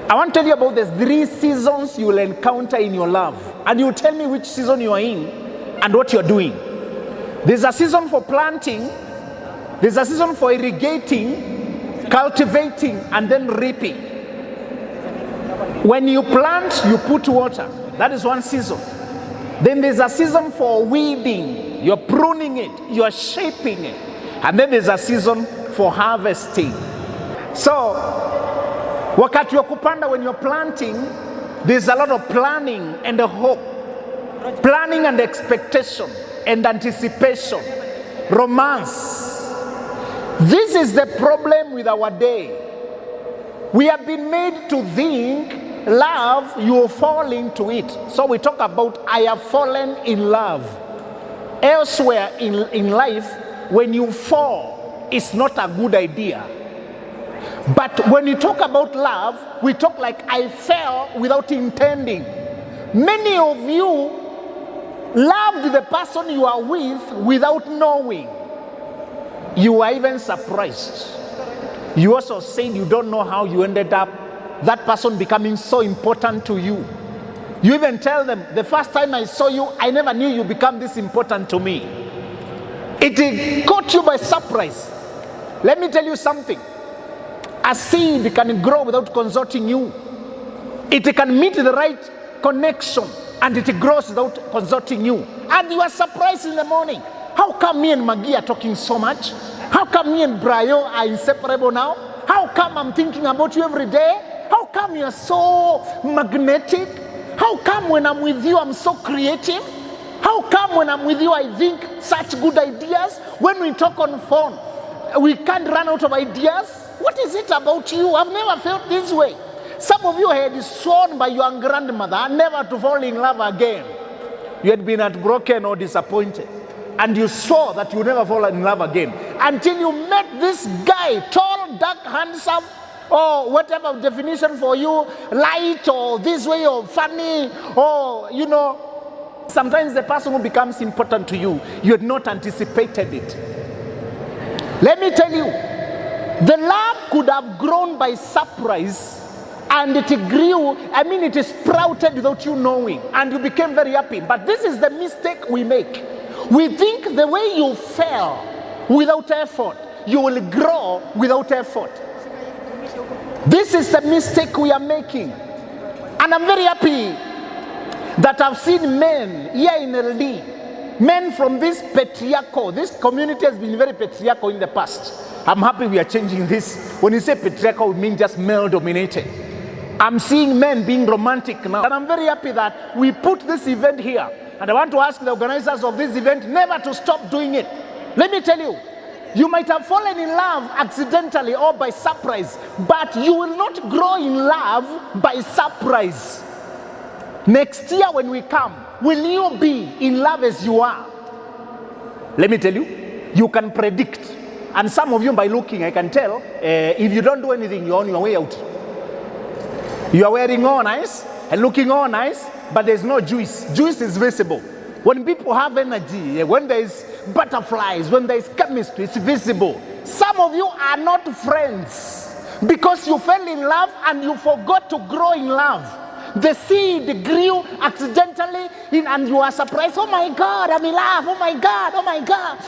I want to tell you about the 3 seasons you will encounter in your love. And you will tell me which season you are in and what you are doing. There's a season for planting. There's a season for irrigating, cultivating, and then reaping. When you plant, you put water. That is one season. Then there's a season for weeding. You're pruning it. You're shaping it. And then there's a season for harvesting. So, wakati wa kupanda, when you're planting, there's a lot of planning and a hope. Planning and expectation and anticipation. Romance. This is the problem with our day. We have been made to think love, you will fall into it. So we talk about I have fallen in love. Elsewhere in life, when you fall, it's not a good idea. But when you talk about love, we talk like I fell without intending. Many of you loved the person you are with without knowing. You are even surprised. You also said you don't know how you ended up that person becoming so important to you. You even tell them, the first time I saw you, I never knew you become this important to me. It caught you by surprise. Let me tell you something. A seed can grow without consulting you. It can meet the right connection and it grows without consulting you. And you are surprised in the morning. How come me and Maggie are talking so much? How come me and Brayo are inseparable now? How come I'm thinking about you every day? How come you're so magnetic? How come when I'm with you I'm so creative? How come when I'm with you I think such good ideas? When we talk on phone, we can't run out of ideas? What is it about you? I've never felt this way. Some of you had sworn by your grandmother never to fall in love again. You had been heartbroken or disappointed. And you swore that you never fall in love again. Until you met this guy, tall, dark, handsome, or whatever definition for you, light, or this way, or funny, or, you know, sometimes the person who becomes important to you, you had not anticipated it. Let me tell you, the love could have grown by surprise, and it grew, it sprouted without you knowing, and you became very happy. But this is the mistake we make. We think the way you fell without effort, you will grow without effort. This is the mistake we are making. And I'm very happy that I've seen men here in LD, men from this community has been very patriarchal in the past. I'm happy we are changing this. When you say patriarchal, we mean just male-dominated. I'm seeing men being romantic now. And I'm very happy that we put this event here. And I want to ask the organizers of this event never to stop doing it. Let me tell you, you might have fallen in love accidentally or by surprise, but you will not grow in love by surprise. Next year when we come, will you be in love as you are? Let me tell you, you can predict. And some of you by looking, I can tell, if you don't do anything, you're on your way out. You are wearing all nice and looking all nice, but there's no juice. Juice is visible. When people have energy, when there's butterflies, when there's chemistry, it's visible. Some of you are not friends because you fell in love and you forgot to grow in love. The seed grew accidentally and you are surprised. Oh my God, I'm in love. Oh my God, oh my God.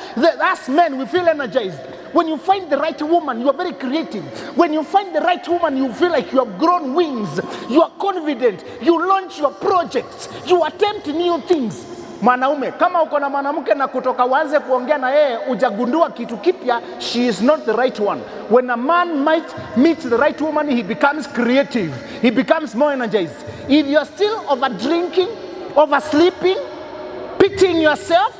As men, we feel energized. When you find the right woman, you are very creative. When you find the right woman, you feel like you have grown wings. You are confident. You launch your projects. You attempt new things. Mwanaume, kama uko na mwanamke na kutoka waanze kuongea na yeye ujagundua kitu kipya, she is not the right one. When a man might meet the right woman, he becomes creative. He becomes more energized. If you are still over drinking, oversleeping, pitying yourself,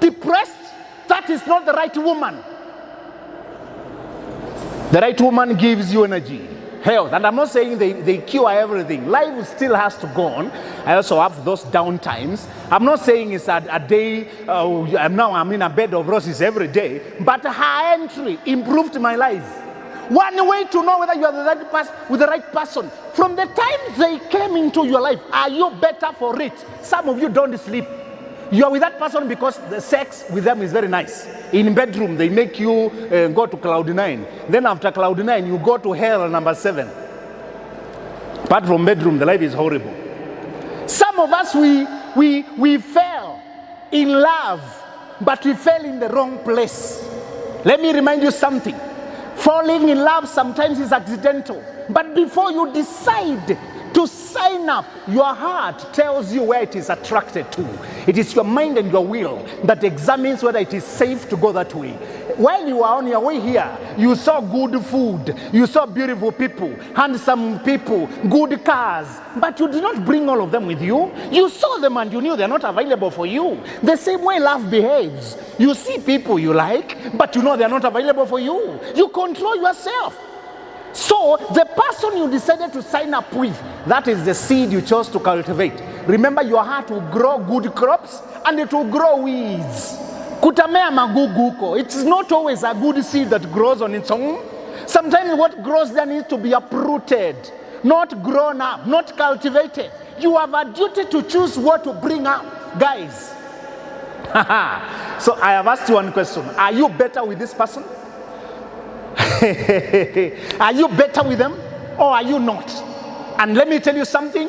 depressed, that is not the right woman. The right woman gives you energy, health. And I'm not saying they cure everything. Life still has to go on. I also have those down times. I'm not saying it's a day, I'm in a bed of roses every day. But her entry improved my life. One way to know whether you are with the right person, from the time they came into your life, are you better for it? Some of you don't sleep. You are with that person because the sex with them is very nice. In bedroom, they make you go to cloud 9. Then after cloud 9, you go to hell number 7. Apart from bedroom, the life is horrible. Some of us, we fell in love, but we fell in the wrong place. Let me remind you something. Falling in love sometimes is accidental. But before you decide to sign up, your heart tells you where it is attracted to. It is your mind and your will that examines whether it is safe to go that way. While you were on your way here, you saw good food, you saw beautiful people, handsome people, good cars, but you did not bring all of them with you. You saw them and you knew they're not available for you. The same way love behaves. You see people you like, but you know they're not available for you. You control yourself. So the person you decided to sign up with, that is the seed you chose to cultivate. Remember, your heart will grow good crops and it will grow weeds. Kutamea magugu. It's not always a good seed that grows on its own. Sometimes what grows there needs to be uprooted, not grown up, not cultivated. You have a duty to choose what to bring up, guys. So I have asked you one question. Are you better with this person? Are you better with them or are you not? And let me tell you something.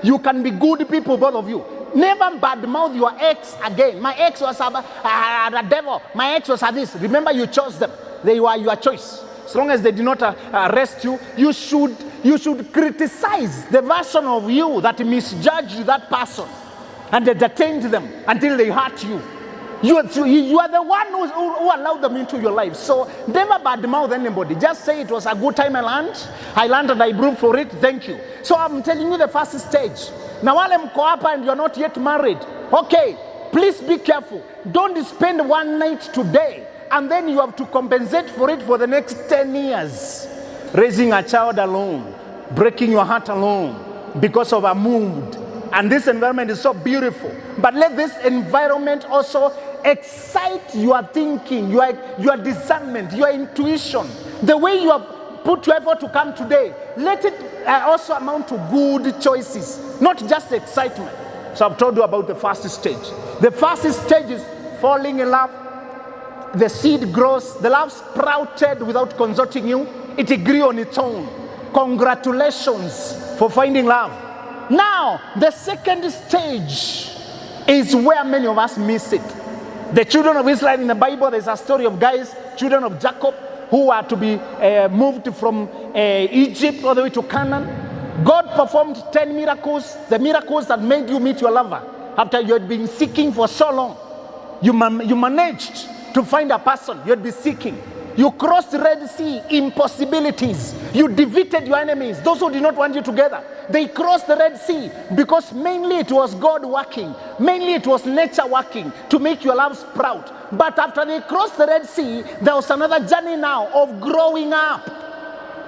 You can be good people, both of you. Never badmouth your ex again. My ex was a devil. My ex was a this. Remember, you chose them. They were your choice. As long as they did not arrest you, you should criticize the version of you that misjudged that person and entertained them until they hurt you. You are the one who allowed them into your life. So never badmouth anybody. Just say it was a good time I learned and I proved for it. Thank you. So I'm telling you the first stage. Now while I'm co-op and you're not yet married, okay, please be careful. Don't spend one night today and then you have to compensate for it for the next 10 years. Raising a child alone, breaking your heart alone because of a mood. And this environment is so beautiful. But let this environment also excite your thinking, your discernment, your intuition. The way you have put your effort to come today, let it also amount to good choices, not just excitement. So I've told you about the first stage. The first stage is falling in love. The seed grows. The love sprouted without consulting you. It grew on its own. Congratulations for finding love. Now, the second stage is where many of us miss it. The children of Israel in the Bible, there's a story of guys, children of Jacob, who are to be moved from Egypt all the way to Canaan. God performed 10 miracles, the miracles that made you meet your lover. After you had been seeking for so long, you managed to find a person you had been seeking. You crossed the Red Sea, impossibilities. You defeated your enemies, those who did not want you together. They crossed the Red Sea because mainly it was God working. Mainly it was nature working to make your love sprout. But after they crossed the Red Sea, there was another journey now of growing up.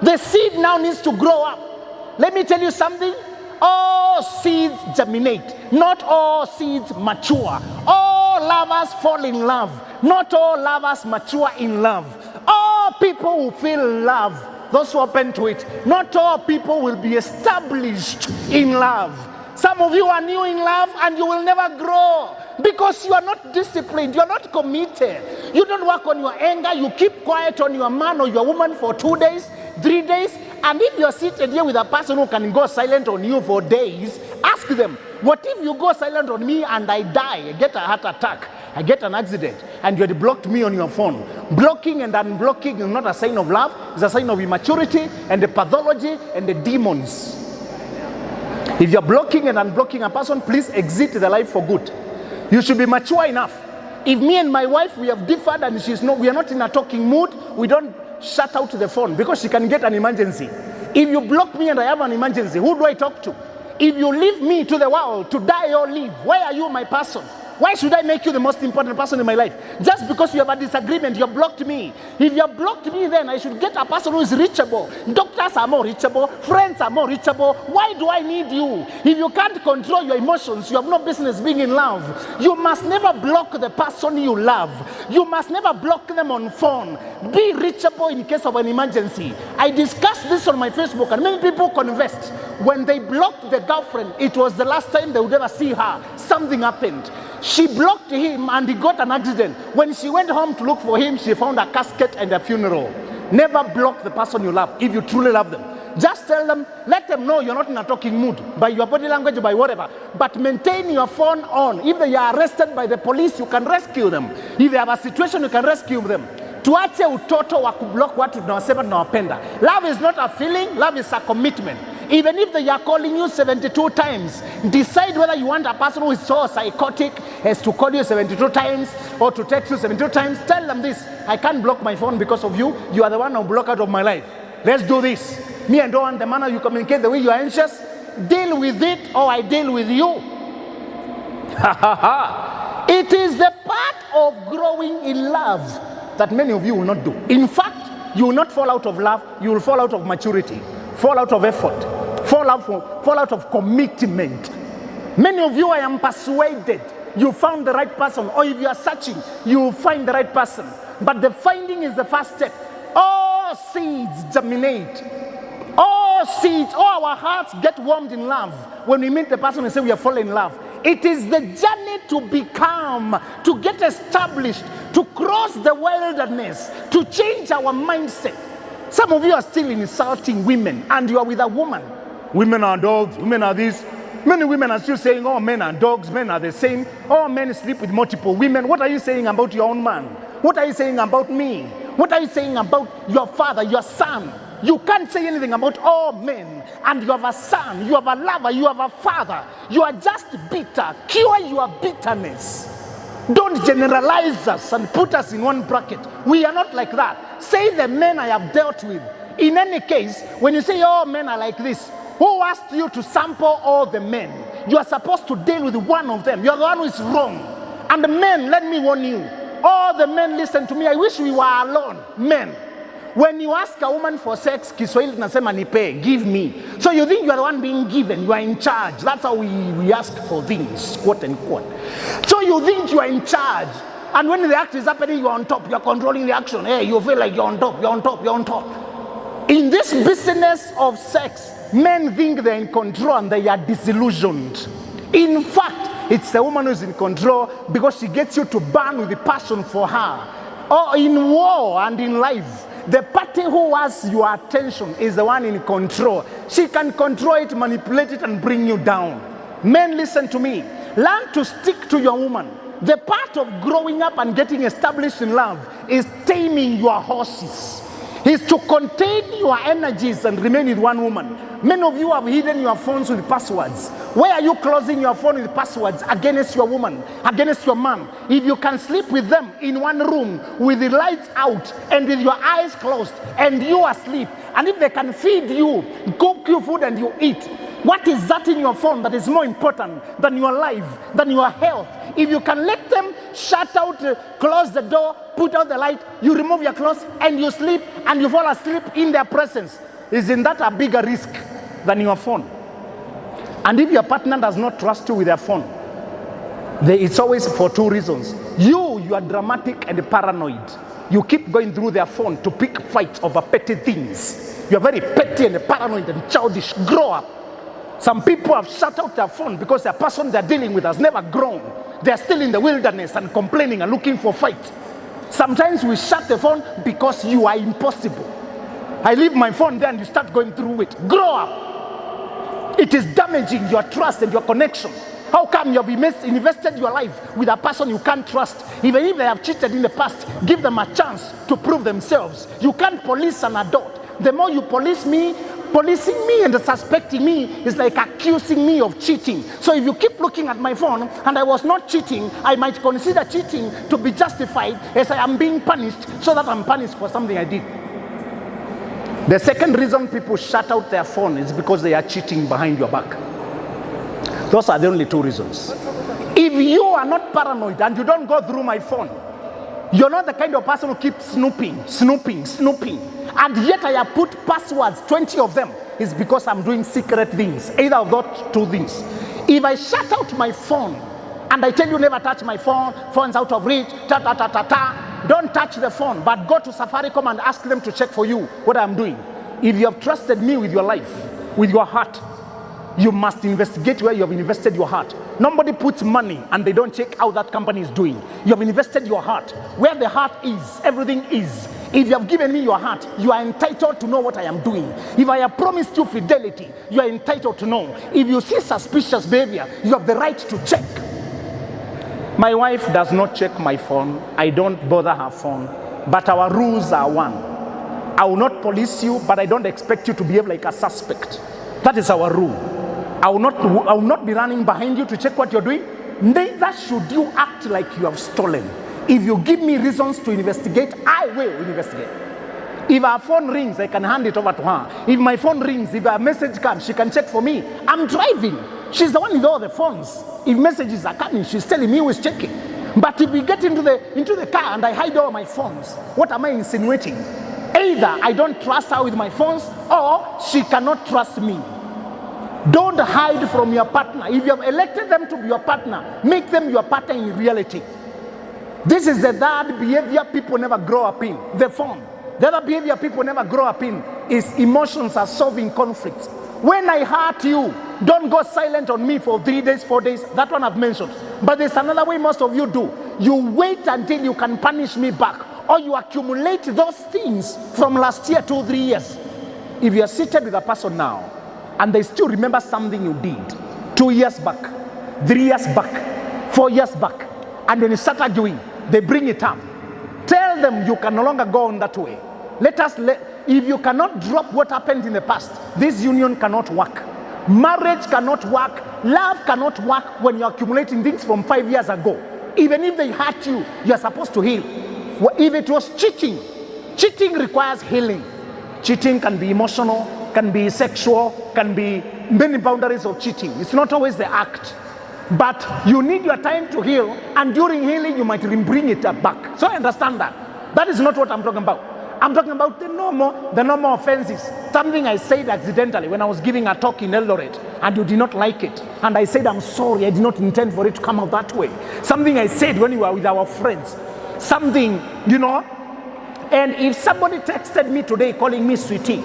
The seed now needs to grow up. Let me tell you something. All seeds germinate. Not all seeds mature. All lovers fall in love. Not all lovers mature in love. All people will feel love, those who are open to it. Not all people will be established in love. Some of you are new in love and you will never grow because you are not disciplined, you are not committed. You don't work on your anger, you keep quiet on your man or your woman for 2 days, 3 days. And if you're seated here with a person who can go silent on you for days, ask them, what if you go silent on me and I die, I get a heart attack, I get an accident, and you had blocked me on your phone? Blocking and unblocking is not a sign of love, it's a sign of immaturity and the pathology and the demons. If you're blocking and unblocking a person, please exit the life for good. You should be mature enough. If me and my wife, we have differed and we are not in a talking mood, we don't shut out the phone because she can get an emergency. If you block me and I have an emergency, who do I talk to? If you leave me to the world to die or live, why are you my person? Why should I make you the most important person in my life? Just because you have a disagreement, you have blocked me. If you have blocked me, then I should get a person who is reachable. Doctors are more reachable. Friends are more reachable. Why do I need you? If you can't control your emotions, you have no business being in love. You must never block the person you love. You must never block them on phone. Be reachable in case of an emergency. I discussed this on my Facebook and many people confessed. When they blocked the girlfriend, it was the last time they would ever see her. Something happened. She blocked him and he got an accident. When she went home to look for him, she found a casket and a funeral. Never block the person you love if you truly love them. just tell them, let them know you're not in a talking mood, by your body language, by whatever. But maintain your phone on. If they are arrested by the police, you can rescue them. If they have a situation, you can rescue them. Tuache utoto wa kublock watu tunawasema tunawapenda. Love is not a feeling, love is a commitment. Even if they are calling you 72 times, decide whether you want a person who is so psychotic as to call you 72 times or to text you 72 times. Tell them this: I can't block my phone because of you. You are the one who blocked out of my life. Let's do this. Me, I don't want the manner you communicate, the way you are anxious. Deal with it, or I deal with you. It is the part of growing in love that many of you will not do. In fact, you will not fall out of love, you will fall out of maturity, fall out of effort, fall out of commitment. Many of you, I am persuaded, you found the right person, or if you are searching, you will find the right person. But the finding is the first step. All seeds germinate. All seeds, all our hearts get warmed in love when we meet the person and say we are falling in love. It is the journey to become, to get established, to cross the wilderness, to change our mindset. Some of you are still insulting women, and you are with a woman. Women are dogs, women are this. Many women are still saying, oh, men are dogs, men are the same. Oh, men sleep with multiple women. What are you saying about your own man? What are you saying about me? What are you saying about your father, your son? You can't say anything about all men. And you have a son, you have a lover, you have a father. You are just bitter. Cure your bitterness. Don't generalize us and put us in one bracket. We are not like that. Say the men I have dealt with. In any case, when you say all men are like this, who asked you to sample all the men? You are supposed to deal with one of them. You are the one who is wrong. And the men, let me warn you, all the men, listen to me. I wish we were alone. Men, when you ask a woman for sex, Kiswahili tunasema nipe, give me. So you think you are the one being given, you are in charge. That's how we ask for things, quote unquote. So you think you are in charge. And when the act is happening, you are on top, you are controlling the action. Hey, you feel like you're on top, you're on top, you're on top. In this business of sex, men think they're in control and they are disillusioned. In fact, it's the woman who's in control because she gets you to burn with the passion for her. Or in war and in life, the party who has your attention is the one in control. She can control it, manipulate it, and bring you down. Men, listen to me. Learn to stick to your woman. The part of growing up and getting established in love is taming your horses. Is to contain your energies and remain with one woman. Many of you have hidden your phones with passwords. Why are you closing your phone with passwords against your woman, against your man? If you can sleep with them in one room with the lights out and with your eyes closed and you asleep, and if they can feed you, cook you food and you eat, what is that in your phone that is more important than your life, than your health? If you can let them shut out, close the door, put out the light, you remove your clothes and you sleep and you fall asleep in their presence, isn't that a bigger risk than your phone? And if your partner does not trust you with their phone, it's always for two reasons. You are dramatic and paranoid. You keep going through their phone to pick fights over petty things. You are very petty and paranoid and childish. Grow up. Some people have shut out their phone because the person they're dealing with has never grown. They're still in the wilderness and complaining and looking for fight. Sometimes we shut the phone because you are impossible. I leave my phone there and you start going through it. Grow up. It is damaging your trust and your connection. How come you have invested your life with a person you can't trust? Even if they have cheated in the past, give them a chance to prove themselves. You can't police an adult. The more you police me, policing me and suspecting me is like accusing me of cheating. So if you keep looking at my phone and I was not cheating, I might consider cheating to be justified as I am being punished so that I'm punished for something I did. The second reason people shut out their phone is because they are cheating behind your back. Those are the only two reasons. If you are not paranoid and you don't go through my phone, you're not the kind of person who keeps snooping. And yet I have put passwords, 20 of them, is because I'm doing secret things. Either of those two things. If I shut out my phone and I tell you never touch my phone, phone's out of reach, don't touch the phone, but go to Safaricom and ask them to check for you what I'm doing. If you have trusted me with your life, with your heart, you must investigate where you have invested your heart. Nobody puts money and they don't check how that company is doing. You have invested your heart. Where the heart is, everything is. If you have given me your heart, you are entitled to know what I am doing. If I have promised you fidelity, you are entitled to know. If you see suspicious behavior, you have the right to check. My wife does not check my phone. I don't bother her phone. But our rules are one. I will not police you, but I don't expect you to behave like a suspect. That is our rule. I will not be running behind you to check what you're doing. Neither should you act like you have stolen. If you give me reasons to investigate, I will investigate. If our phone rings, I can hand it over to her. If my phone rings, if a message comes, she can check for me. I'm driving. She's the one with all the phones. If messages are coming, she's telling me who is checking. But if we get into the car and I hide all my phones, what am I insinuating? Either I don't trust her with my phones, or she cannot trust me. Don't hide from your partner. If you have elected them to be your partner, make them your partner in reality. This is the third behavior people never grow up in, the phone. The other behavior people never grow up in is emotions are solving conflicts. When I hurt you, don't go silent on me for 3 days, 4 days. That one I've mentioned. But there's another way most of you do. You wait until you can punish me back, or you accumulate those things from last year, 2, 3 years. If you are seated with a person now, and they still remember something you did 2 years back, 3 years back, 4 years back, and then you start arguing, they bring it up. Tell them you can no longer go on that way. If you cannot drop what happened in the past, this union cannot work. Marriage cannot work. Love cannot work when you're accumulating things from 5 years ago. Even if they hurt you, you're supposed to heal. If it was cheating, cheating requires healing. Cheating can be emotional, can be sexual, can be many boundaries of cheating. It's not always the act. But you need your time to heal, and during healing, you might bring it back. So I understand that. That is not what I'm talking about. I'm talking about the normal offenses. Something I said accidentally when I was giving a talk in Eldoret, and you did not like it. And I said, I'm sorry, I did not intend for it to come out that way. Something I said when we were with our friends. Something, And if somebody texted me today calling me sweetie,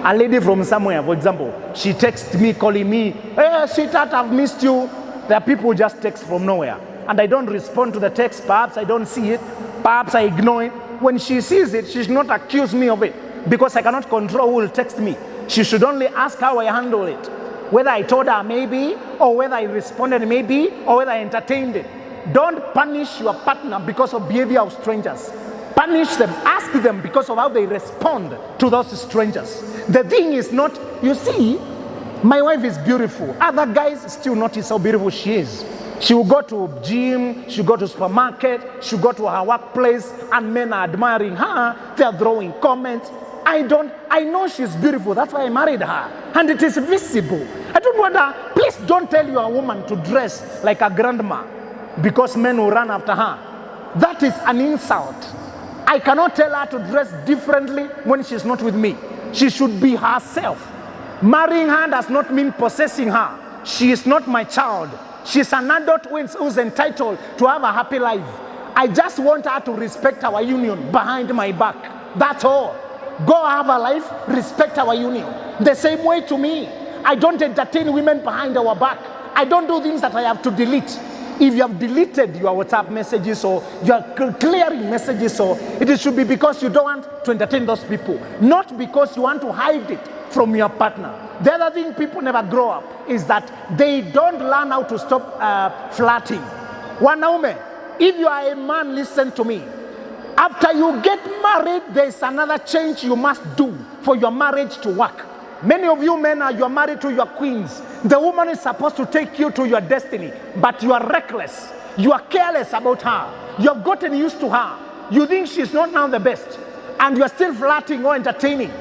a lady from somewhere, for example, she texted me calling me, hey, sweetheart, I've missed you. There are people who just text from nowhere. And I don't respond to the text. Perhaps I don't see it. Perhaps I ignore it. When she sees it, she should not accuse me of it, because I cannot control who will text me. She should only ask how I handle it. Whether I told her maybe, or whether I responded maybe, or whether I entertained it. Don't punish your partner because of behavior of strangers. Punish them. Ask them because of how they respond to those strangers. The thing is not, you see, my wife is beautiful. Other guys still notice how beautiful she is. She will go to gym, she'll go to supermarket, she'll go to her workplace, and men are admiring her. They're throwing comments. I know she's beautiful. That's why I married her. And it is visible. I don't want her. Please don't tell your woman to dress like a grandma because men will run after her. That is an insult. I cannot tell her to dress differently when she's not with me. She should be herself. Marrying her does not mean possessing her. She is not my child. She's an adult who's entitled to have a happy life. I just want her to respect our union behind my back. That's all. Go have a life, respect our union. The same way to me. I don't entertain women behind our back. I don't do things that I have to delete. If you have deleted your WhatsApp messages, or you are clearing messages, or it should be because you don't want to entertain those people, not because you want to hide it from your partner. The other thing people never grow up is that they don't learn how to stop flirting. Wanaume, if you are a man, listen to me. After you get married, there's another change you must do for your marriage to work. Many of you men you're married to your queens. The woman is supposed to take you to your destiny, but you are reckless. You are careless about her. You have gotten used to her. You think she's not now the best, and you are still flirting or entertaining.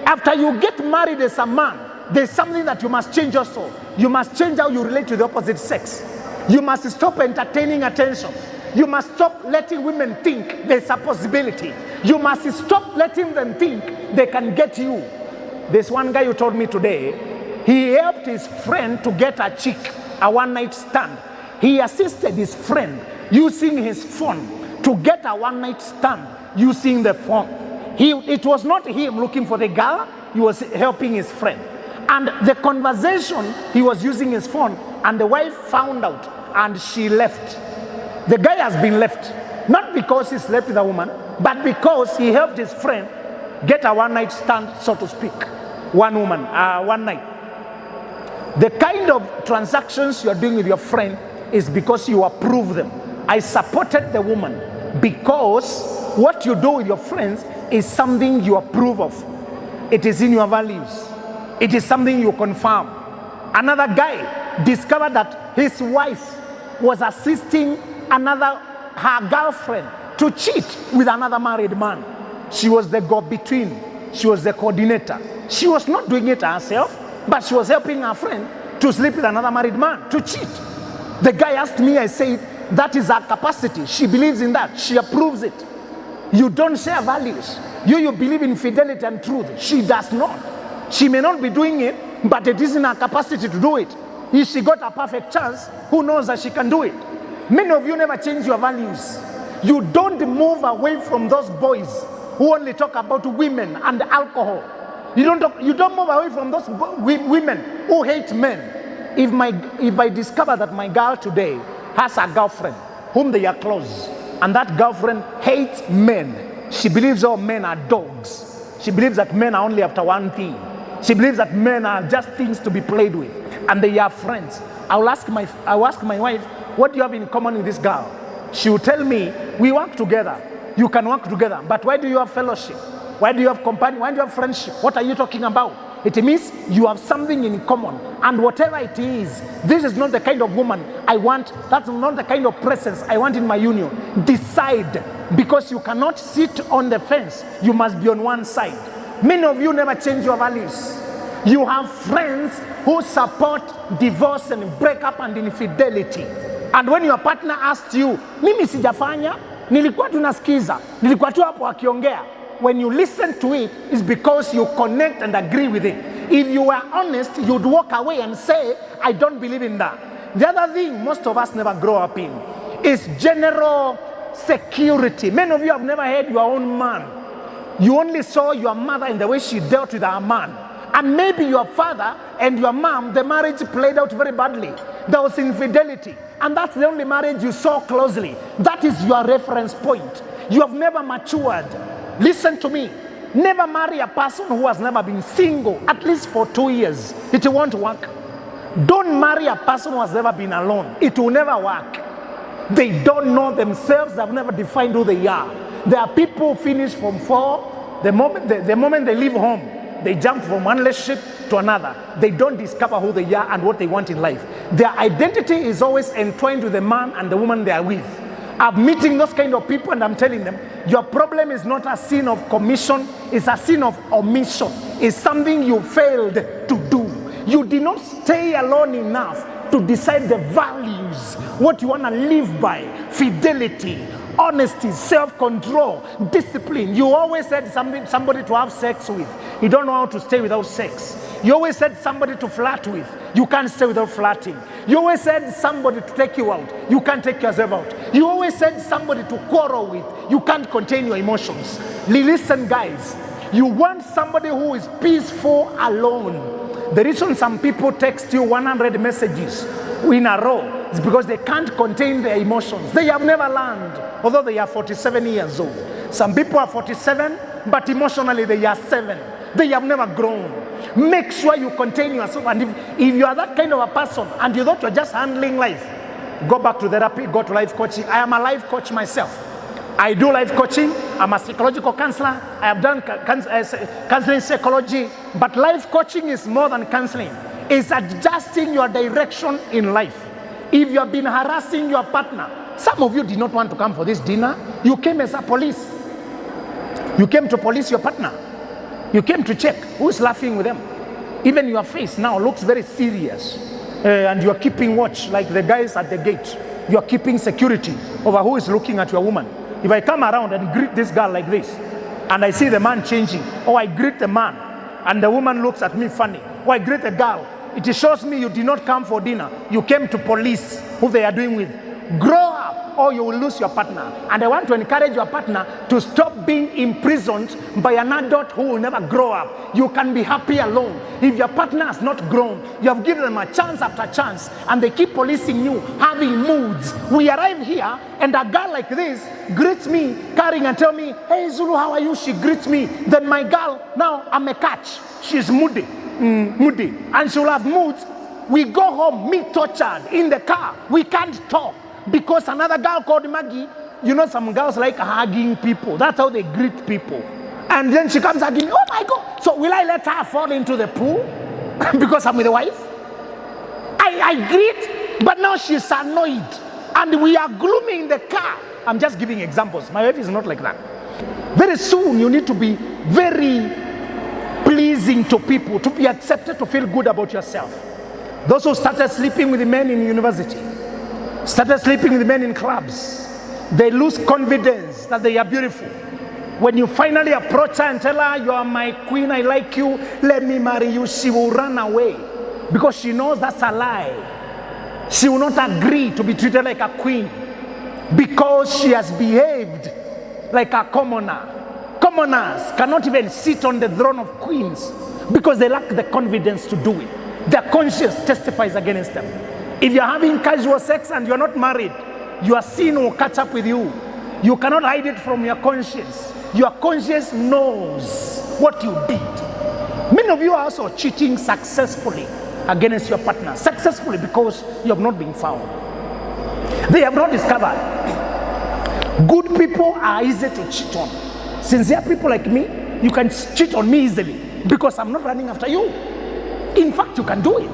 After you get married as a man, there's something that you must change also. You must change how you relate to the opposite sex. You must stop entertaining attention. You must stop letting women think there's a possibility. You must stop letting them think they can get you. There's one guy who told me today, he helped his friend to get a chick, a one-night stand. He assisted his friend using his phone to get a one-night stand using the phone. It was not him looking for the girl, he was helping his friend. And the conversation, he was using his phone, and the wife found out, and she left. The guy has been left, not because he slept with a woman, but because he helped his friend get a one-night stand, so to speak, one night. The kind of transactions you are doing with your friend is because you approve them. I supported the woman because what you do with your friends is something you approve of. It is in your values. It is something you confirm. Another guy discovered that his wife was assisting her girlfriend to cheat with another married man. She was the go-between. She was the coordinator. She was not doing it herself, but she was helping her friend to sleep with another married man, to cheat. The guy asked me, I said, that is her capacity. She believes in that. She approves it. You don't share values. You believe in fidelity and truth. She does not. She may not be doing it, but it is in her capacity to do it. If she got a perfect chance, who knows that she can do it? Many of you never change your values. You don't move away from those boys who only talk about women and alcohol. You don't move away from those women who hate men. If I discover that my girl today has a girlfriend whom they are close, and that girlfriend hates men, she believes all men are dogs. She believes that men are only after one thing. She believes that men are just things to be played with, and they are friends. I'll ask my wife, what do you have in common with this girl? She will tell me, we work together. You can work together, but why do you have fellowship? Why do you have company? Why do you have friendship? What are you talking about? It means you have something in common, and whatever it is, this is not the kind of woman I want. That's not the kind of presence I want in my union. Decide, because you cannot sit on the fence. You must be on one side. Many of you never change your values. You have friends who support divorce and breakup and infidelity. And when your partner asks you, mimi sijafanya, nilikuwa tunasikiza, nilikuwa tu hapo akiongea. When you listen to it, it's because you connect and agree with it. If you were honest, you'd walk away and say, I don't believe in that. The other thing most of us never grow up in is general security. Many of you have never had your own man. You only saw your mother in the way she dealt with her man. And maybe your father and your mom, the marriage played out very badly. There was infidelity. And that's the only marriage you saw closely. That is your reference point. You have never matured. Listen to me. Never marry a person who has never been single, at least for 2 years. It won't work. Don't marry a person who has never been alone. It will never work. They don't know themselves. They've never defined who they are. There are people who finish from 4. The moment they leave home, they jump from one relationship to another. They don't discover who they are and what they want in life. Their identity is always entwined with the man and the woman they are with. I'm meeting those kind of people, and I'm telling them, your problem is not a sin of commission, it's a sin of omission. It's something you failed to do. You did not stay alone enough to decide the values, what you want to live by, fidelity, honesty, self-control, discipline. You always said somebody to have sex with. You don't know how to stay without sex. You always said somebody to flirt with. You can't stay without flirting. You always said somebody to take you out. You can't take yourself out. You always said somebody to quarrel with. You can't contain your emotions. Listen, guys. You want somebody who is peaceful alone. The reason some people text you 100 messages in a row is because they can't contain their emotions. They have never learned, although they are 47 years old. Some people are 47, but emotionally they are 7. They have never grown. Make sure you contain yourself. And if you are that kind of a person and you thought you're just handling life, go back to therapy, go to life coaching. I am a life coach myself. I do life coaching. I'm a psychological counselor. I have done counseling psychology. But life coaching is more than counseling. It's adjusting your direction in life. If you have been harassing your partner, some of you did not want to come for this dinner. You came as a police. You came to police your partner. You came to check who's laughing with them. Even your face now looks very serious. And you're keeping watch like the guys at the gate. You're keeping security over who is looking at your woman. If I come around and greet this girl like this, and I see the man changing, or I greet the man, and the woman looks at me funny, or I greet the girl, it shows me you did not come for dinner. You came to police who they are doing with. Grow up. up or you will lose your partner. And I want to encourage your partner to stop being imprisoned by an adult who will never grow up. You can be happy alone. If your partner has not grown, you have given them a chance after chance, and they keep policing you, having moods. We arrive here, and a girl like this greets me, carrying and tell me, hey Zulu, how are you? She greets me. Then my girl, now I'm a catch. She's moody, and she'll have moods. We go home, me tortured in the car. We can't talk because another girl called Maggie, you know, some girls like hugging people. That's how they greet people. And then she comes hugging me. Oh my God. So will I let her fall into the pool because I'm with the wife? I greet, but now she's annoyed. And we are gloomy in the car. I'm just giving examples. My wife is not like that. Very soon you need to be very pleasing to people, to be accepted, to feel good about yourself. Those who started sleeping with the men in university, started sleeping with the men in clubs, they lose confidence that they are beautiful. When you finally approach her and tell her, you are my queen, I like you, let me marry you, she will run away because she knows that's a lie. She will not agree to be treated like a queen because she has behaved like a commoner. Commoners cannot even sit on the throne of queens because they lack the confidence to do it. Their conscience testifies against them. If you're having casual sex and you're not married, your sin will catch up with you. You cannot hide it from your conscience. Your conscience knows what you did. Many of you are also cheating successfully against your partner. Successfully because you have not been found. They have not discovered. Good people are easy to cheat on. Sincere people like me, you can cheat on me easily because I'm not running after you. In fact, you can do it.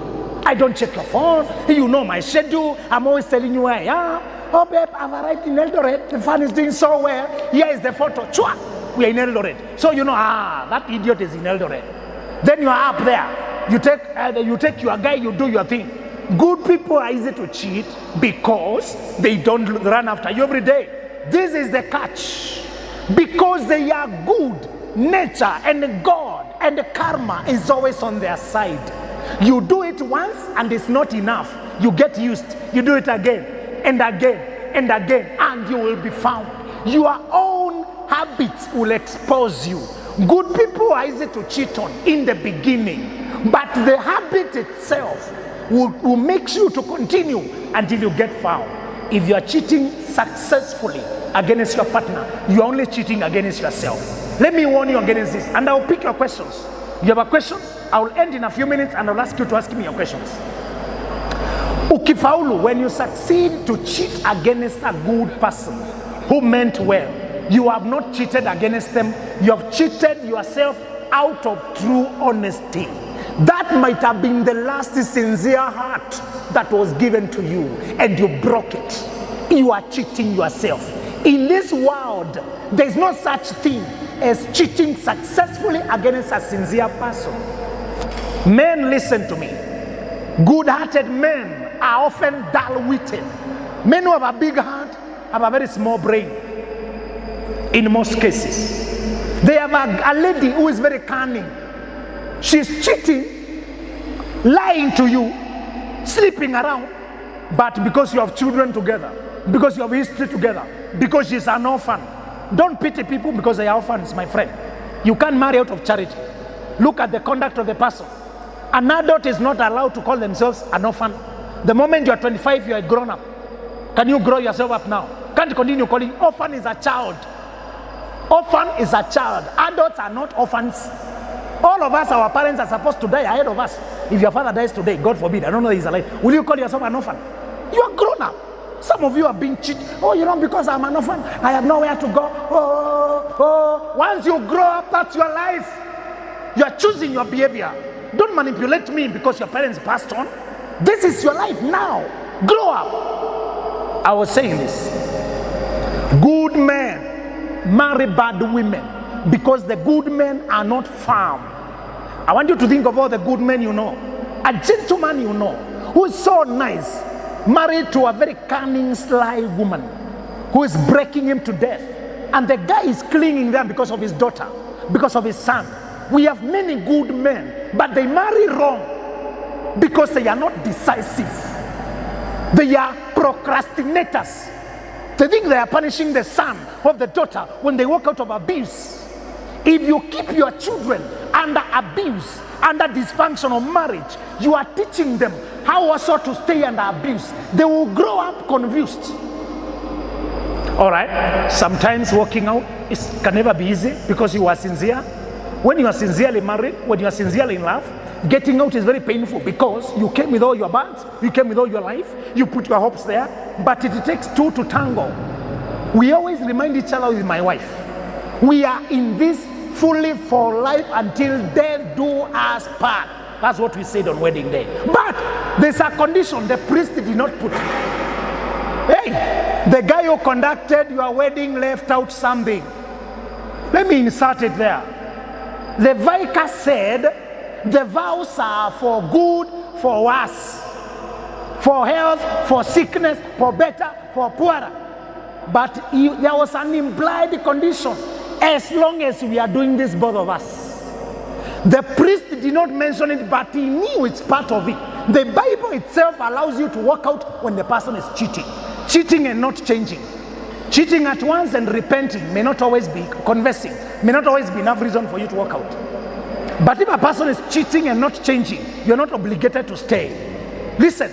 I don't check your phone. You know my schedule. I'm always telling you where I am. Oh, babe, I've arrived in Eldoret. The fun is doing so well. Here is the photo. Chua! We are in Eldoret. So you know, that idiot is in Eldoret. Then you are up there. You take your guy, you do your thing. Good people are easy to cheat because they don't run after you every day. This is the catch. Because they are good. Nature and God and karma is always on their side. You do it once and it's not enough. You get used. You do it again and again and again, and you will be found. Your own habits will expose you. Good people are easy to cheat on in the beginning, but the habit itself will make you to continue until you get found. If you are cheating successfully against your partner, you are only cheating against yourself. Let me warn you against this, and I'll pick your questions. You have a question? I will end in a few minutes, and I'll ask you to ask me your questions. Ukifaulu, when you succeed to cheat against a good person who meant well, you have not cheated against them. You have cheated yourself out of true honesty. That might have been the last sincere heart that was given to you, and you broke it. You are cheating yourself. In this world, there is no such thing as cheating successfully against a sincere person. Men, listen to me. Good-hearted men are often dull-witted. Men who have a big heart have a very small brain. In most cases, they have a lady who is very cunning. She's cheating, lying to you, sleeping around, but because you have children together, because you have history together, because she's an orphan. Don't pity people because they are orphans, my friend. You can't marry out of charity. Look at the conduct of the person. An adult is not allowed to call themselves an orphan. The moment you are 25, you are grown up. Can you grow yourself up now? Can't continue calling. Orphan is a child. Orphan is a child. Adults are not orphans. All of us, our parents are supposed to die ahead of us. If your father dies today, God forbid, I don't know if he's alive, will you call yourself an orphan? You are grown up. Some of you are being cheated. Oh, you know, because I'm an orphan, I have nowhere to go. Once you grow up, that's your life. You are choosing your behavior. Don't manipulate me because your parents passed on. This is your life now. Grow up. I was saying this. Good men marry bad women because the good men are not firm. I want you to think of all the good men you know. A gentleman you know who is so nice, married to a very cunning, sly woman who is breaking him to death. And the guy is clinging there because of his daughter, because of his son. We have many good men, but they marry wrong because they are not decisive. They are procrastinators. They think they are punishing the son or the daughter when they walk out of abuse. If you keep your children under abuse, under dysfunctional marriage, you are teaching them how also to stay under abuse. They will grow up confused. All right, sometimes walking out can never be easy because you are sincere. When you are sincerely married, when you are sincerely in love, getting out is very painful because you came with all your bands, you came with all your life, you put your hopes there, but it takes two to tango. We always remind each other with my wife, we are in this fully for life until death do us part. That's what we said on wedding day. But there's a condition the priest did not put. Hey, the guy who conducted your wedding left out something. Let me insert it there. The vicar said the vows are for good, for worse, for health, for sickness, for better, for poorer. But there was an implied condition. As long as we are doing this, both of us. The priest did not mention it, but he knew it's part of it. The Bible itself allows you to walk out when the person is cheating. Cheating and not changing. Cheating at once and repenting may not always be confessing, may not always be enough reason for you to walk out. But if a person is cheating and not changing, you're not obligated to stay. Listen,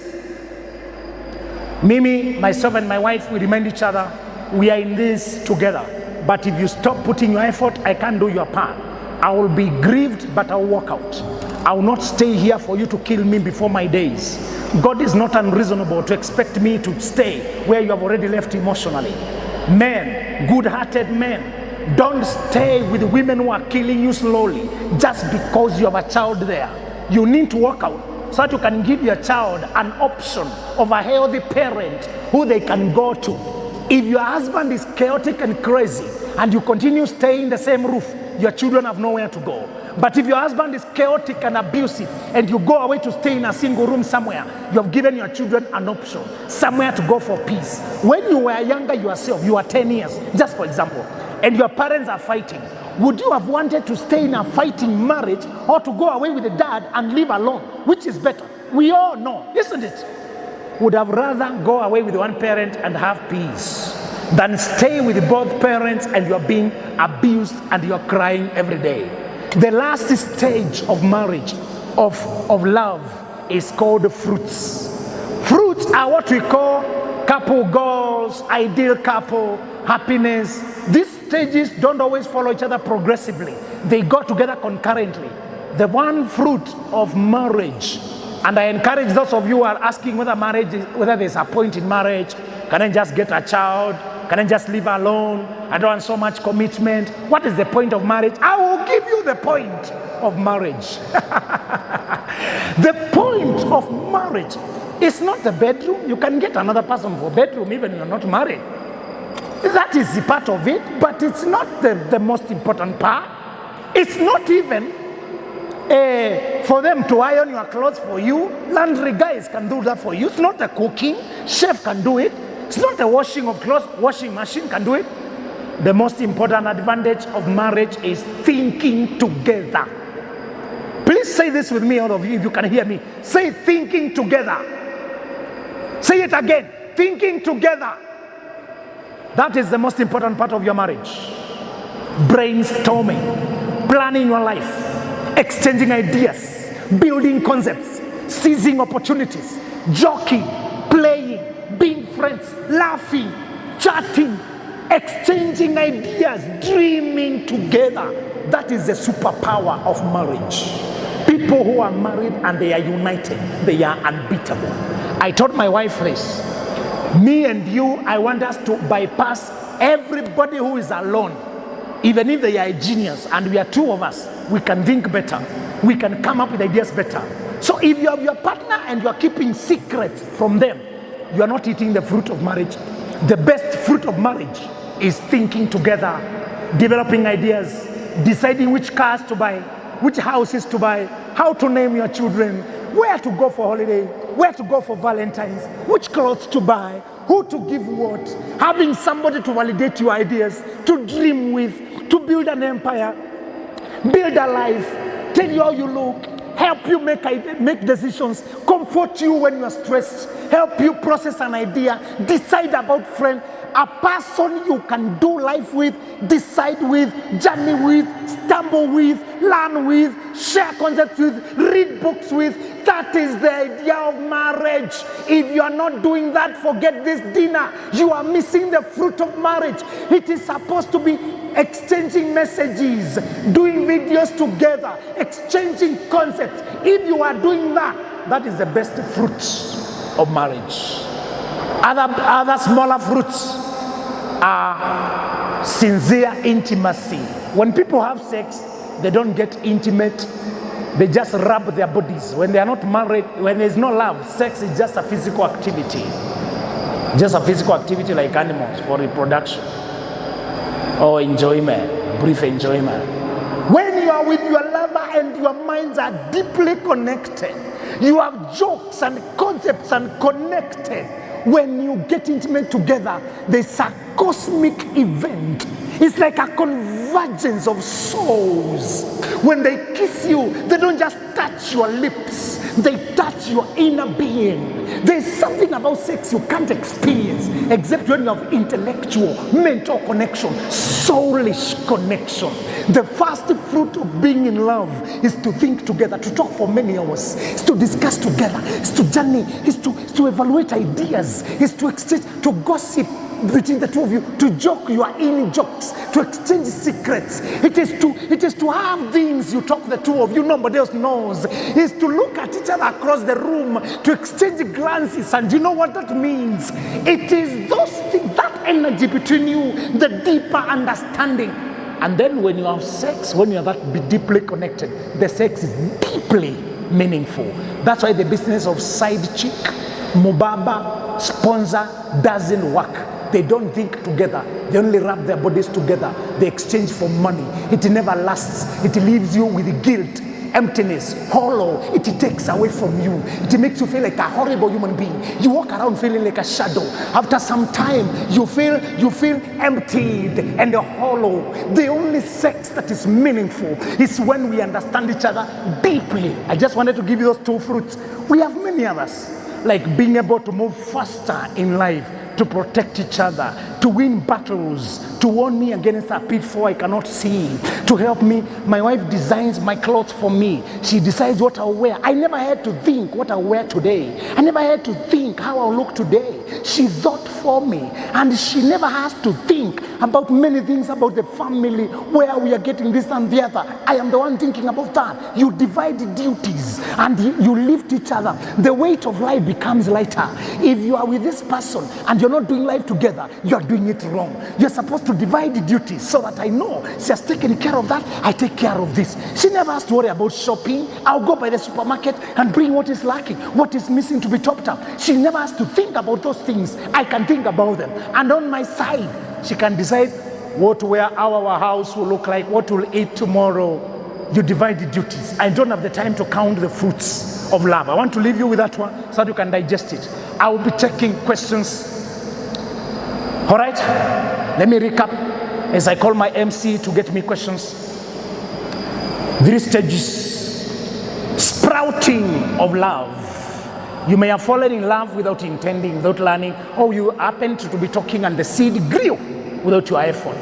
Mimi, myself and my wife, we remind each other, we are in this together. But if you stop putting your effort, I can't do your part. I will be grieved, but I will walk out. I will not stay here for you to kill me before my days. God is not unreasonable to expect me to stay where you have already left emotionally. Men, good-hearted men, don't stay with women who are killing you slowly just because you have a child there. You need to walk out so that you can give your child an option of a healthy parent who they can go to. If your husband is chaotic and crazy and you continue staying in the same roof, your children have nowhere to go. But if your husband is chaotic and abusive and you go away to stay in a single room somewhere, you have given your children an option, somewhere to go for peace. When you were younger yourself, you were 10 years, just for example, and your parents are fighting, would you have wanted to stay in a fighting marriage or to go away with the dad and live alone? Which is better? We all know, isn't it? Would have rather go away with one parent and have peace than stay with both parents and you're being abused and you're crying every day. The last stage of marriage, of love, is called fruits. Fruits are what we call couple goals, ideal couple, happiness. These stages don't always follow each other progressively. They go together concurrently. The one fruit of marriage, and I encourage those of you who are asking whether there's a point in marriage, can I just get a child? Can I just live alone? I don't want so much commitment. What is the point of marriage? I will give you the point of marriage. The point of marriage is not the bedroom. You can get another person for bedroom even you're not married. That is the part of it, but it's not the most important part. It's not even for them to iron your clothes for you. Laundry guys can do that for you. It's not the cooking. Chef can do it. It's not the washing of clothes. Washing machine can do it. The most important advantage of marriage is thinking together. Please say this with me, all of you, if you can hear me. Say thinking together. Say it again. Thinking together. That is the most important part of your marriage. Brainstorming, planning your life, exchanging ideas, building concepts, seizing opportunities, joking, playing, being friends, laughing, chatting, exchanging ideas, dreaming together. That is the superpower of marriage. People who are married and they are united, they are unbeatable. I told my wife this. Me and you, I want us to bypass everybody who is alone. Even if they are a genius and we are two of us, we can think better. We can come up with ideas better. So if you have your partner and you are keeping secrets from them, you are not eating the fruit of marriage. The best fruit of marriage is thinking together, developing ideas, deciding which cars to buy, which houses to buy, how to name your children, where to go for holiday, where to go for Valentine's, which clothes to buy, who to give what, having somebody to validate your ideas, to dream with, to build an empire, build a life, tell you how you look, help you make decisions, comfort you when you are stressed, help you process an idea, decide about friends, a person you can do life with, decide with, journey with, stumble with, learn with, share concepts with, read books with. That is the idea of marriage. If you are not doing that, forget this dinner. You are missing the fruit of marriage. It is supposed to be exchanging messages, doing videos together, exchanging concepts. If you are doing that, that is the best fruit of marriage. Other smaller fruits are sincere intimacy. When people have sex, they don't get intimate. They just rub their bodies. When they are not married, when there is no love, sex is just a physical activity. Just a physical activity like animals for reproduction or enjoyment, brief enjoyment. When you are with your lover and your minds are deeply connected, you have jokes and concepts and connected. When you get intimate together, there's a cosmic event. It's like a convergence of souls. When they kiss you, they don't just touch your lips, they touch your inner being. There's something about sex you can't experience except when you have intellectual, mental connection, soulish connection. The first fruit of being in love is to think together, to talk for many hours, is to discuss together, is to journey, is to evaluate ideas, is to exchange, to gossip between the two of you, to joke your inner jokes, to exchange secrets. It is to have things you talk the two of you, nobody else knows. It is to look at each other across the room, to exchange glances, and you know what that means? It is those things, that energy between you, the deeper understanding. And then when you have sex, when you are that deeply connected, the sex is deeply meaningful. That's why the business of side chick, mubaba, sponsor doesn't work. They don't think together. They only rub their bodies together. They exchange for money. It never lasts. It leaves you with guilt, emptiness, hollow. It takes away from you. It makes you feel like a horrible human being. You walk around feeling like a shadow. After some time, you feel emptied and hollow. The only sex that is meaningful is when we understand each other deeply. I just wanted to give you those two fruits. We have many others, like being able to move faster in life, to protect each other, to win battles, to warn me against a pitfall I cannot see, to help me. My wife designs my clothes for me. She decides what I'll wear. I never had to think what I'll wear today. I never had to think how I'll look today. She thought for me, and she never has to think about many things about the family, where we are getting this and the other. I am the one thinking about that. You divide the duties and you lift each other. The weight of life becomes lighter. If you are with this person and you're not doing life together, you're doing it wrong. You're supposed to divide the duties so that I know she has taken care of that, I take care of this. She never has to worry about shopping. I'll go by the supermarket and bring what is lacking, what is missing to be topped up. She never has to think about those things. I can think about them. And on my side, she can decide what to wear, how our house will look like, what we'll eat tomorrow. You divide the duties. I don't have the time to count the fruits of love. I want to leave you with that one so that you can digest it. I will be taking questions. All right, let me recap as I call my MC to get me questions. 3 stages. Sprouting of love. You may have fallen in love without intending, without learning, or you happened to be talking and the seed grew without your effort.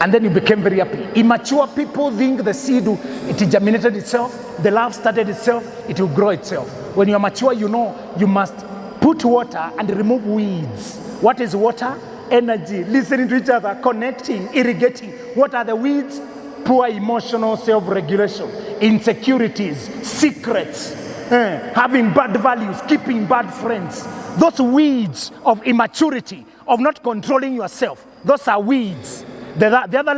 And then you became very happy. Immature people think the seed, it germinated itself, the love started itself, it will grow itself. When you're mature, you know you must put water and remove weeds. What is water? Energy, listening to each other, connecting, irrigating. What are the weeds? Poor emotional self-regulation, insecurities, secrets, having bad values, keeping bad friends. Those weeds of immaturity, of not controlling yourself, those are weeds. The other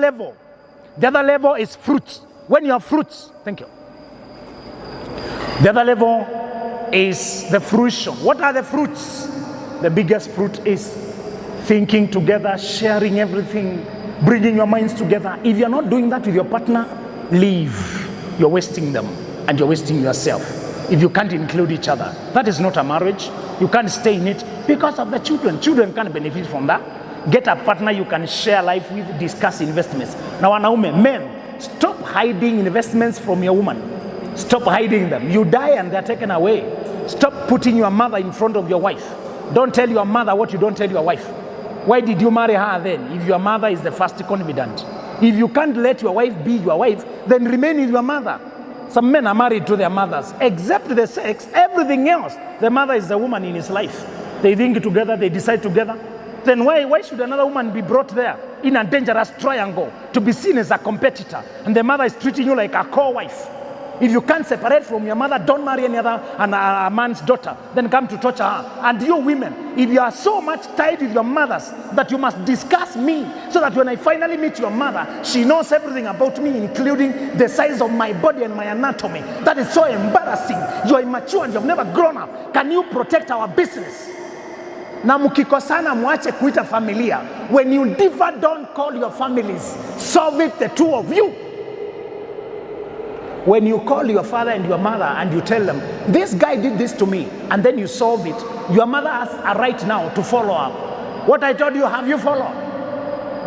level is fruits. When you have fruits, thank you. The other level is the fruition. What are the fruits? The biggest fruit is thinking together, sharing everything, bringing your minds together. If you're not doing that with your partner, leave. You're wasting them and you're wasting yourself. If you can't include each other, that is not a marriage. You can't stay in it because of the children. Children can't benefit from that. Get a partner you can share life with, discuss investments. Now, men, stop hiding investments from your woman. Stop hiding them. You die and they're taken away. Stop putting your mother in front of your wife. Don't tell your mother what you don't tell your wife. Why did you marry her then if your mother is the first confidant? If you can't let your wife be your wife, then remain with your mother. Some men are married to their mothers, except the sex, everything else. The mother is the woman in his life. They think together, they decide together. Then why should another woman be brought there in a dangerous triangle to be seen as a competitor? And the mother is treating you like a co-wife. If you can't separate from your mother, don't marry any other a man's daughter. Then come to torture her. And you women, if you are so much tied with your mothers that you must discuss me, so that when I finally meet your mother, she knows everything about me, including the size of my body and my anatomy. That is so embarrassing. You are immature and you have never grown up. Can you protect our business? Na mkikosana mwache kuita familia. When you differ, don't call your families. Solve it, the two of you. When you call your father and your mother and you tell them, this guy did this to me, and then you solve it, your mother has a right now to follow up. What I told you, have you followed?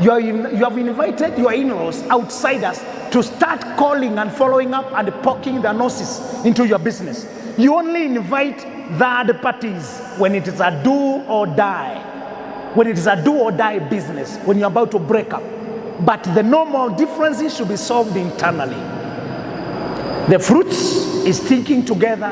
You have invited your in-laws, outsiders, to start calling and following up and poking their noses into your business. You only invite third parties when it is a do or die. When it is a do or die business, when you're about to break up. But the normal differences should be solved internally. The fruits is thinking together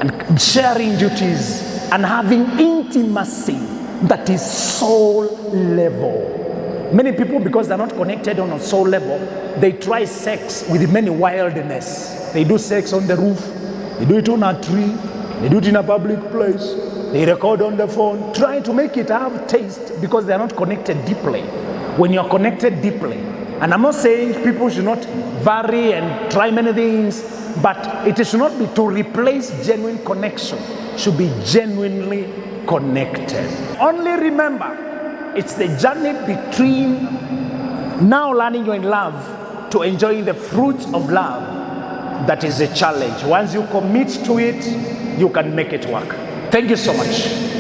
and sharing duties and having intimacy that is soul level. Many people, because they're not connected on a soul level, they try sex with many wildness. They do sex on the roof, they do it on a tree, they do it in a public place, they record on the phone, trying to make it have taste because they're not connected deeply. When you're connected deeply, and I'm not saying people should not vary and try many things, but it should not be to replace genuine connection. It should be genuinely connected. Only remember, it's the journey between now learning you're in love to enjoying the fruits of love that is a challenge. Once you commit to it, you can make it work. Thank you so much.